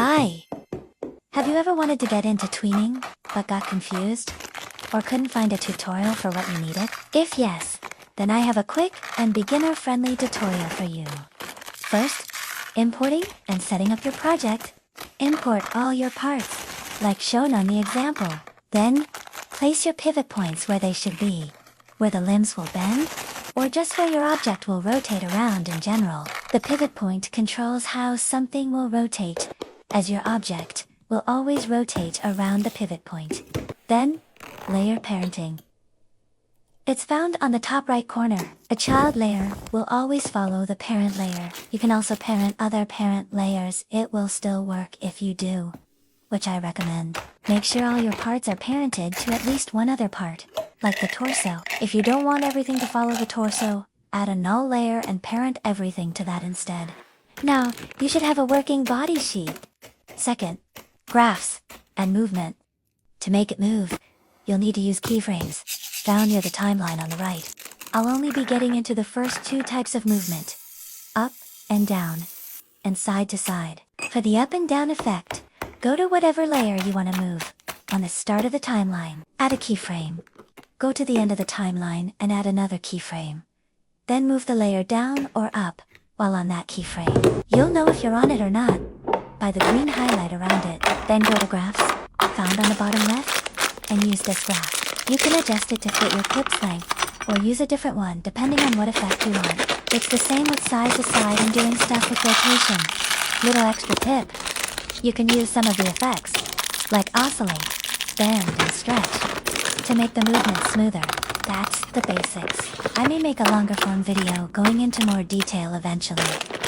Hi! Have you ever wanted to get into tweening, but got confused? Or couldn't find a tutorial for what you needed? If yes, then I have a quick and beginner-friendly tutorial for you. First, importing and setting up your project. Import all your parts, like shown on the example. Then, place your pivot points where they should be, where the limbs will bend, or just where your object will rotate around in general. The pivot point controls how something will rotate, as your object will always rotate around the pivot point. Then, layer parenting. It's found on the top right corner. A child layer will always follow the parent layer. You can also parent other parent layers. It will still work if you do, which I recommend. Make sure all your parts are parented to at least one other part, like the torso. If you don't want everything to follow the torso, add a null layer and parent everything to that instead. Now, you should have a working body sheet. Second, graphs and movement. To make it move, you'll need to use keyframes, down near the timeline on the right. I'll only be getting into the first two types of movement, up and down, and side to side. For the up and down effect, go to whatever layer you want to move. On the start of the timeline, add a keyframe. Go to the end of the timeline and add another keyframe. Then move the layer down or up while on that keyframe. You'll know if you're on it or not by the green highlight around it. Then go to graphs, found on the bottom left, and use this graph. You can adjust it to fit your clip's length, or use a different one depending on what effect you want. It's the same with side to side and doing stuff with rotation. Little extra tip. You can use some of the effects, like oscillate, bend, and stretch, to make the movement smoother. That's the basics. I may make a longer form video going into more detail eventually.